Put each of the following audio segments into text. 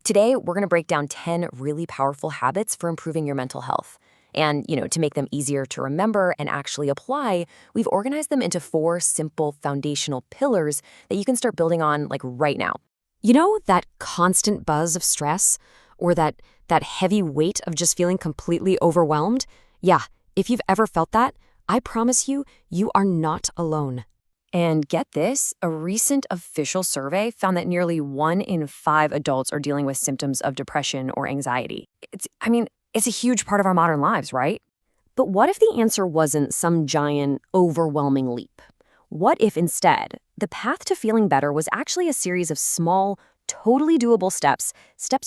Today, we're going to break down 10 really powerful habits for improving your mental health. And, to make them easier to remember and actually apply, we've organized them into 4 simple foundational pillars that you can start building on like right now. You know that constant buzz of stress or that heavy weight of just feeling completely overwhelmed? Yeah, if you've ever felt that, I promise you, you are not alone. And get this, a recent official survey found that nearly 1 in 5 adults are dealing with symptoms of depression or anxiety. It's a huge part of our modern lives, right? But what if the answer wasn't some giant, overwhelming leap? What if instead, the path to feeling better was actually a series of small, totally doable steps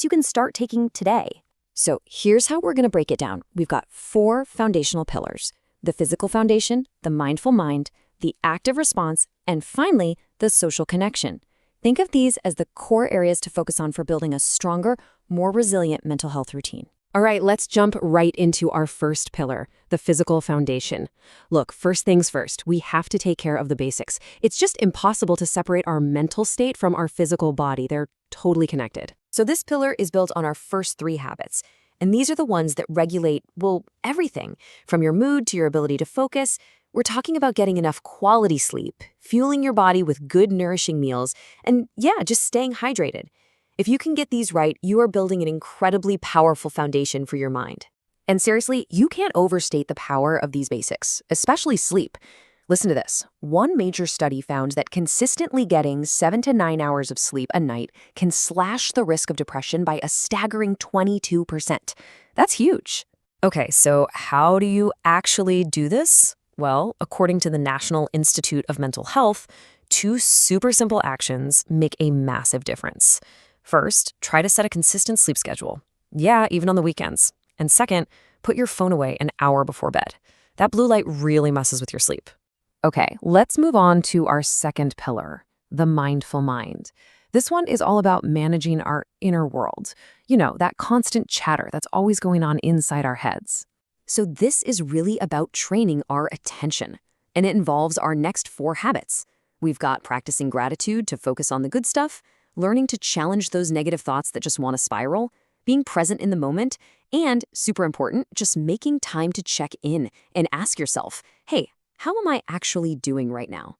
you can start taking today? So here's how we're going to break it down. We've got 4 foundational pillars: the physical foundation, the mindful mind, the active response, and finally, the social connection. Think of these as the core areas to focus on for building a stronger, more resilient mental health routine. All right, let's jump right into our first pillar, the physical foundation. Look, first things first, we have to take care of the basics. It's just impossible to separate our mental state from our physical body. They're totally connected. So this pillar is built on our first 3 habits. And these are the ones that regulate, everything from your mood to your ability to focus. We're talking about getting enough quality sleep, fueling your body with good, nourishing meals, and just staying hydrated. If you can get these right, you are building an incredibly powerful foundation for your mind. And seriously, you can't overstate the power of these basics, especially sleep. Listen to this. One major study found that consistently getting 7 to 9 hours of sleep a night can slash the risk of depression by a staggering 22%. That's huge. Okay, so how do you actually do this? Well, according to the National Institute of Mental Health, 2 super simple actions make a massive difference. First, try to set a consistent sleep schedule. Yeah, even on the weekends. And second, put your phone away an hour before bed. That blue light really messes with your sleep. Okay, let's move on to our second pillar, the mindful mind. This one is all about managing our inner world. That constant chatter that's always going on inside our heads. So this is really about training our attention, and it involves our next 4 habits. We've got practicing gratitude to focus on the good stuff, learning to challenge those negative thoughts that just want to spiral, being present in the moment, and, super important, just making time to check in and ask yourself, hey, how am I actually doing right now?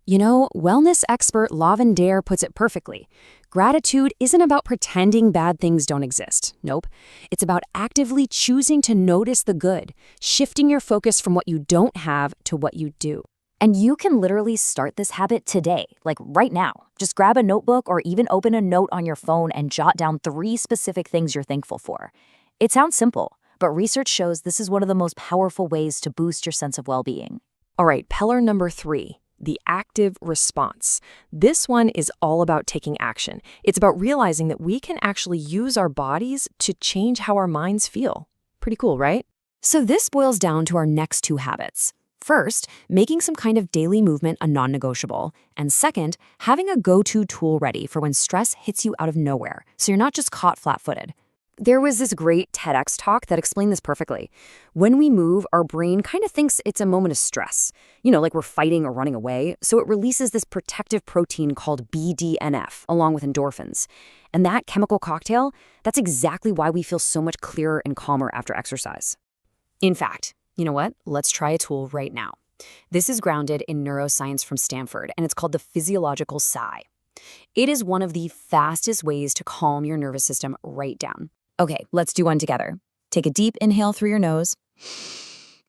Wellness expert Lavendaire puts it perfectly. Gratitude isn't about pretending bad things don't exist. Nope. It's about actively choosing to notice the good, shifting your focus from what you don't have to what you do. And you can literally start this habit today, like right now. Just grab a notebook or even open a note on your phone and jot down 3 specific things you're thankful for. It sounds simple, but research shows this is one of the most powerful ways to boost your sense of well-being. All right, pillar number 3. The active response. This one is all about taking action. It's about realizing that we can actually use our bodies to change how our minds feel. Pretty cool, right? So this boils down to our next 2 habits. First, making some kind of daily movement a non-negotiable. And second, having a go-to tool ready for when stress hits you out of nowhere, so you're not just caught flat-footed. There was this great TEDx talk that explained this perfectly. When we move, our brain kind of thinks it's a moment of stress, like we're fighting or running away, so it releases this protective protein called BDNF, along with endorphins. And that chemical cocktail, that's exactly why we feel so much clearer and calmer after exercise. In fact, you know what? Let's try a tool right now. This is grounded in neuroscience from Stanford, and it's called the physiological sigh. It is one of the fastest ways to calm your nervous system right down. Okay, let's do one together. Take a deep inhale through your nose.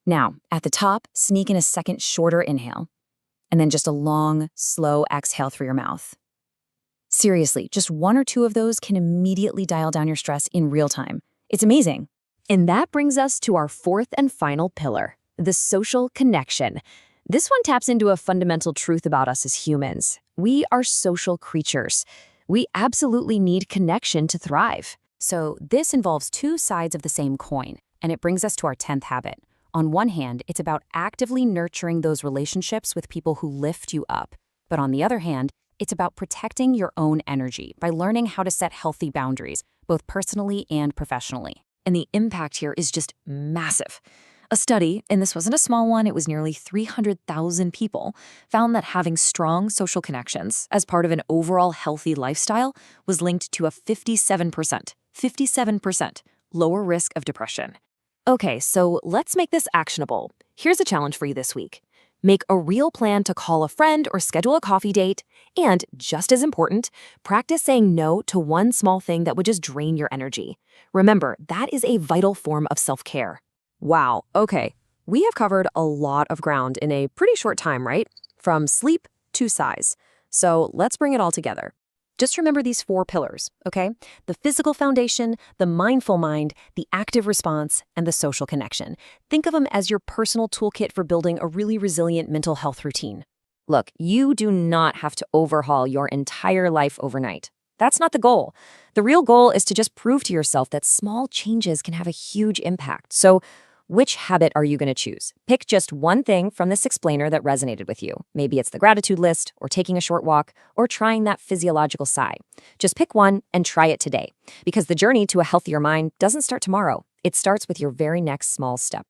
Now, at the top, sneak in a second shorter inhale, and then just a long, slow exhale through your mouth. Seriously, just 1 or 2 of those can immediately dial down your stress in real time. It's amazing. And that brings us to our 4th and final pillar, the social connection. This one taps into a fundamental truth about us as humans. We are social creatures. We absolutely need connection to thrive. So this involves 2 sides of the same coin, and it brings us to our 10th habit. On one hand, it's about actively nurturing those relationships with people who lift you up. But on the other hand, it's about protecting your own energy by learning how to set healthy boundaries, both personally and professionally. And the impact here is just massive. A study, and this wasn't a small one, it was nearly 300,000 people, found that having strong social connections as part of an overall healthy lifestyle was linked to a 57% lower risk of depression. Okay, so let's make this actionable. Here's a challenge for you this week. Make a real plan to call a friend or schedule a coffee date, and, just as important, practice saying no to one small thing that would just drain your energy. Remember, that is a vital form of self-care. Wow, okay. We have covered a lot of ground in a pretty short time, right? From sleep to size. So let's bring it all together. Just remember these 4 pillars, okay? The physical foundation, the mindful mind, the active response, and the social connection. Think of them as your personal toolkit for building a really resilient mental health routine. Look, you do not have to overhaul your entire life overnight. That's not the goal. The real goal is to just prove to yourself that small changes can have a huge impact. So, which habit are you going to choose? Pick just one thing from this explainer that resonated with you. Maybe it's the gratitude list, or taking a short walk, or trying that physiological sigh. Just pick one and try it today. Because the journey to a healthier mind doesn't start tomorrow. It starts with your very next small step.